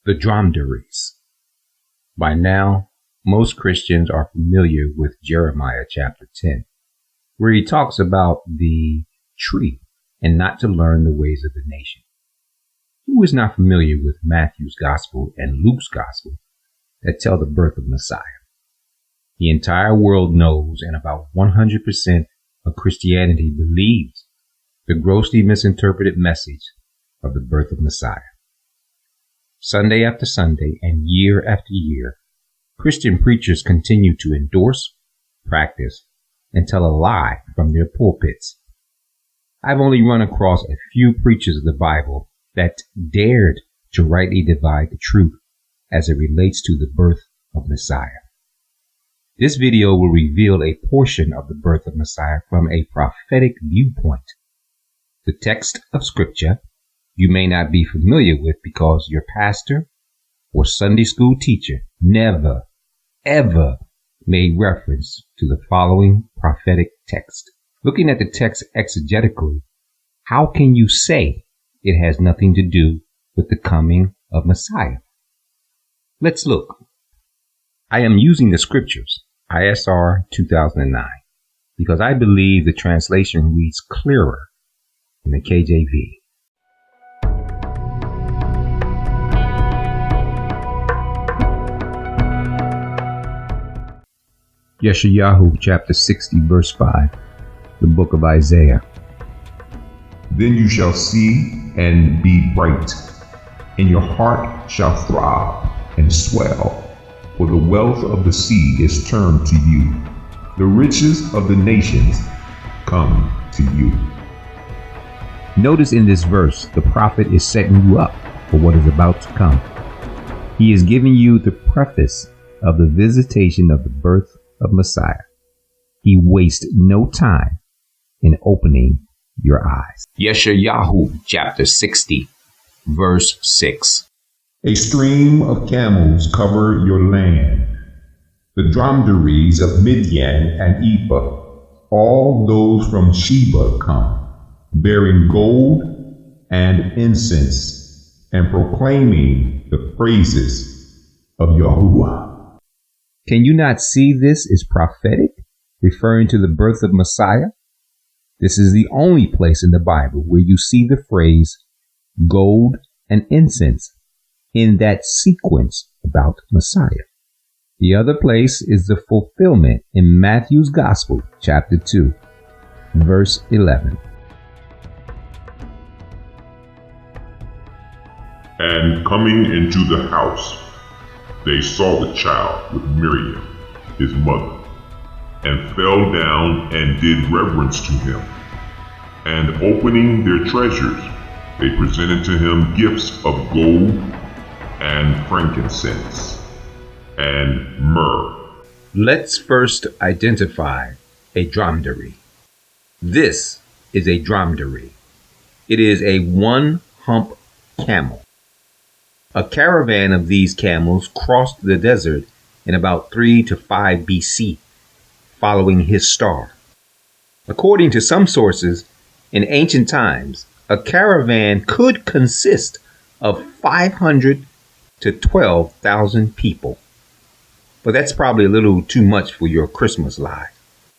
The Dromedaries. By now, most Christians are familiar with Jeremiah chapter 10, where he talks about the tree and not to learn the ways of the nation. Who is not familiar with Matthew's gospel and Luke's gospel that tell the birth of Messiah? The entire world knows, and about 100% of Christianity believes the grossly misinterpreted message of the birth of Messiah. Sunday after Sunday and year after year, Christian preachers continue to endorse, practice, and tell a lie from their pulpits. I've only run across a few preachers of the Bible that dared to rightly divide the truth as it relates to the birth of Messiah. This video will reveal a portion of the birth of Messiah from a prophetic viewpoint. The text of Scripture you may not be familiar with because your pastor or Sunday school teacher never, ever made reference to the following prophetic text. Looking at the text exegetically, how can you say it has nothing to do with the coming of Messiah? Let's look. I am using the scriptures, ISR 2009, because I believe the translation reads clearer in the KJV. Yeshayahu chapter 60 verse 5, the book of Isaiah. Then you shall see and be bright, and your heart shall throb and swell, for the wealth of the sea is turned to you. The riches of the nations come to you. Notice in this verse, the prophet is setting you up for what is about to come. He is giving you the preface of the visitation of the birth of Messiah. He wastes no time in opening your eyes. Yeshayahu chapter 60 verse 6. A stream of camels cover your land, the dromedaries of Midian and Ephah, all those from Sheba come, bearing gold and incense, and proclaiming the praises of Yahuwah. Can you not see this is prophetic, referring to the birth of Messiah? This is the only place in the Bible where you see the phrase gold and incense in that sequence about Messiah. The other place is the fulfillment in Matthew's Gospel, chapter 2, verse 11. And coming into the house, they saw the child with Miriam, his mother, and fell down and did reverence to him. And opening their treasures, they presented to him gifts of gold and frankincense and myrrh. Let's first identify a dromedary. This is a dromedary. It is a one-hump camel. A caravan of these camels crossed the desert in about 3 to 5 BC, following his star. According to some sources, in ancient times, a caravan could consist of 500 to 12,000 people. But that's probably a little too much for your Christmas lie.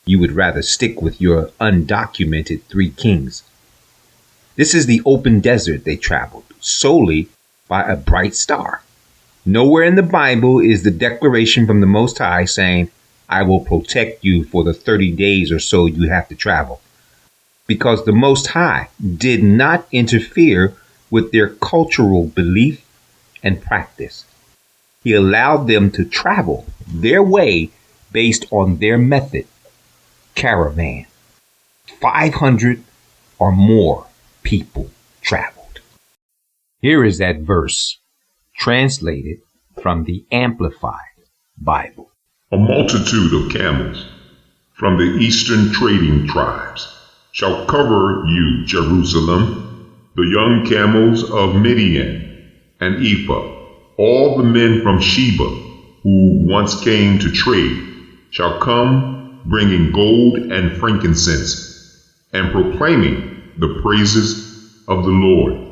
You would rather stick with your undocumented 3 kings. This is the open desert they traveled, solely by a bright star. Nowhere in the Bible is the declaration from the Most High saying, I will protect you for the 30 days or so you have to travel. Because the Most High did not interfere with their cultural belief and practice. He allowed them to travel their way based on their method. Caravan. 500 or more people traveled. Here is that verse, translated from the Amplified Bible. A multitude of camels from the eastern trading tribes shall cover you, Jerusalem, the young camels of Midian and Ephah, all the men from Sheba who once came to trade shall come bringing gold and frankincense and proclaiming the praises of the Lord.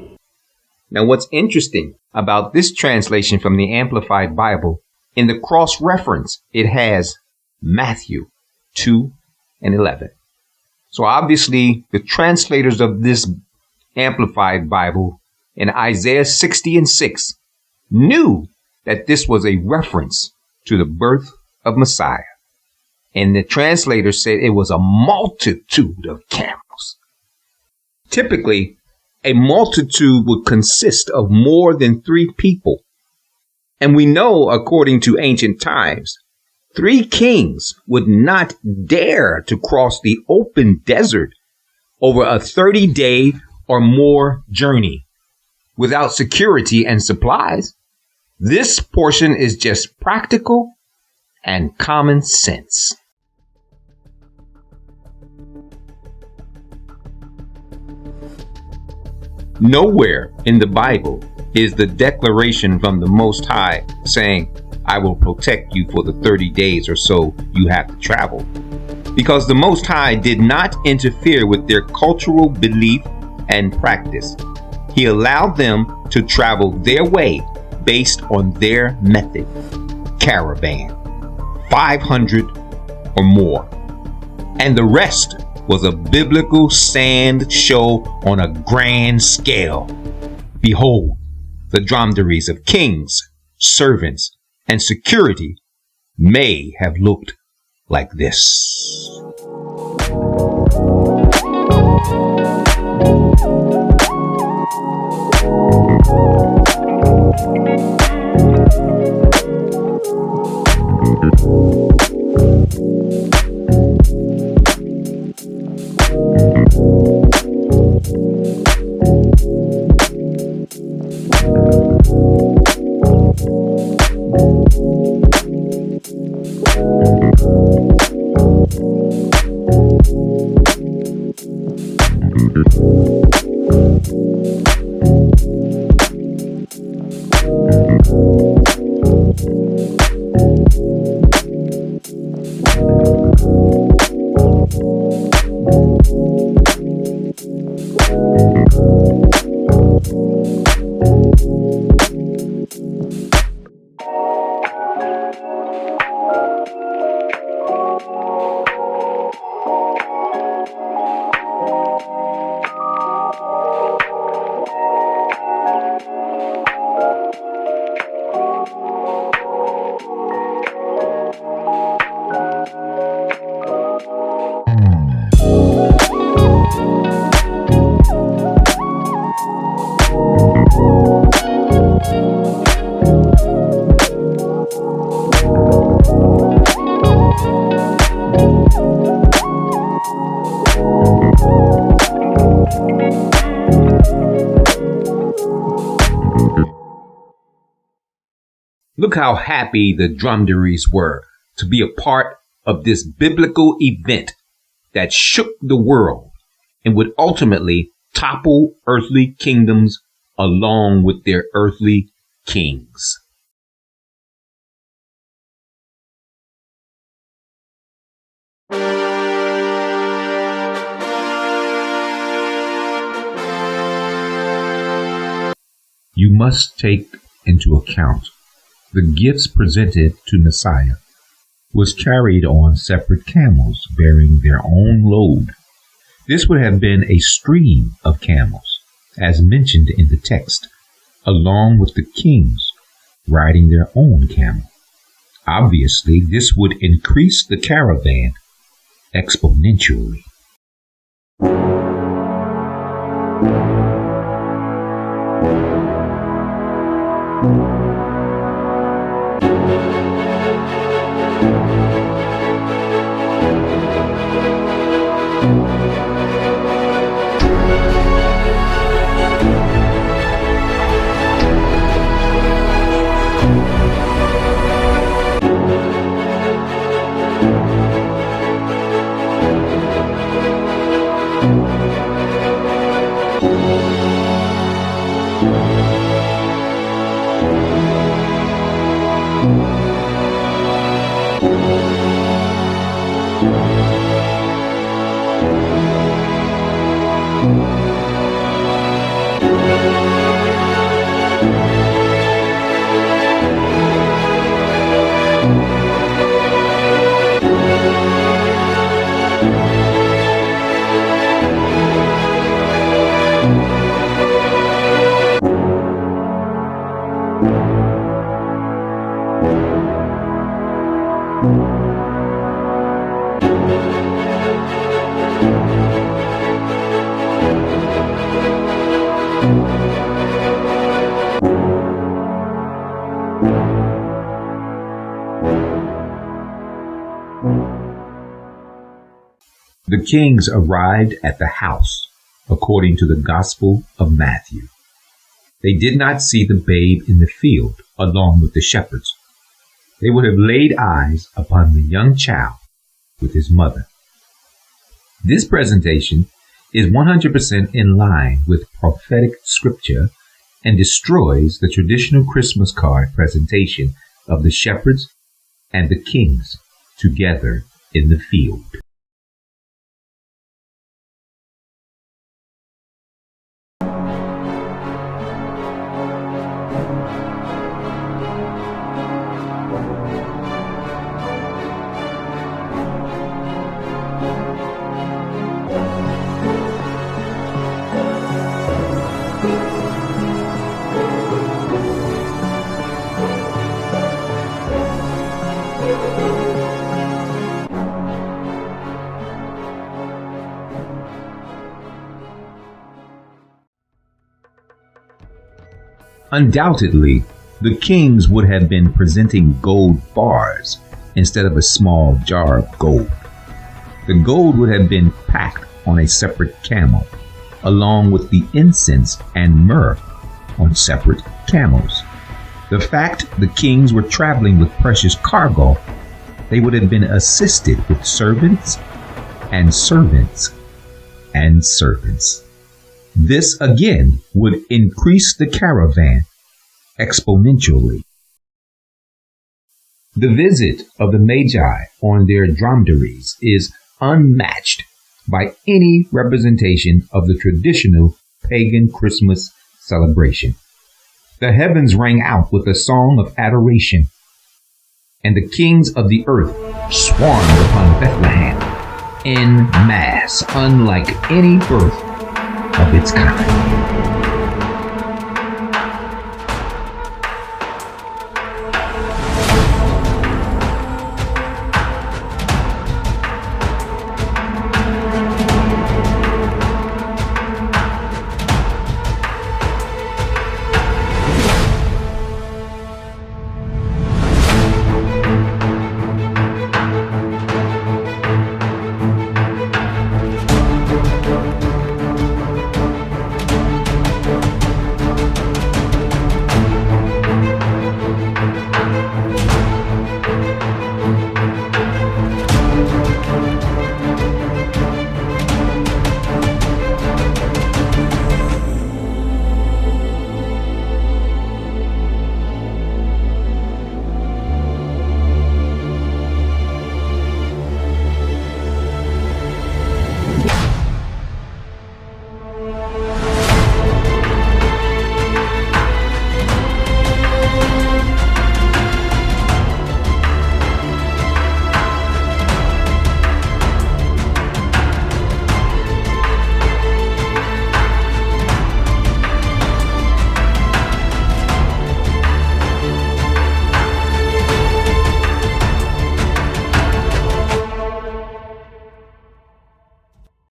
Now, what's interesting about this translation from the Amplified Bible, in the cross-reference, it has Matthew 2 and 11. So obviously, the translators of this Amplified Bible in Isaiah 60 and 6 knew that this was a reference to the birth of Messiah. And the translator said it was a multitude of camels. Typically, a multitude would consist of more than 3 people. And we know, according to ancient times, 3 kings would not dare to cross the open desert over a 30-day or more journey without security and supplies. This portion is just practical and common sense. Nowhere in the Bible is the declaration from the Most High saying, I will protect you for the 30 days or so you have to travel. Because the Most High did not interfere with their cultural belief and practice. He allowed them to travel their way based on their method. Caravan, 500 or more. And the rest was a biblical sand show on a grand scale. Behold, the dromedaries of kings, servants, and security may have looked like this. Look how happy the dromedaries were to be a part of this biblical event that shook the world and would ultimately topple earthly kingdoms along with their earthly kings. You must take into account the gifts presented to Messiah was carried on separate camels bearing their own load. This would have been a stream of camels, as mentioned in the text, along with the kings riding their own camel. Obviously, this would increase the caravan exponentially. kings arrived at the house, according to the Gospel of Matthew. They did not see the babe in the field along with the shepherds. They would have laid eyes upon the young child with his mother. This presentation is 100% in line with prophetic scripture and destroys the traditional Christmas card presentation of the shepherds and the kings together in the field. Undoubtedly, the kings would have been presenting gold bars instead of a small jar of gold. The gold would have been packed on a separate camel, along with the incense and myrrh on separate camels. The fact the kings were traveling with precious cargo, they would have been assisted with servants and servants and servants. This again would increase the caravan exponentially. The visit of the Magi on their dromedaries is unmatched by any representation of the traditional pagan Christmas celebration. The heavens rang out with a song of adoration, and the kings of the earth swarmed upon Bethlehem en masse, unlike any birth of its kind.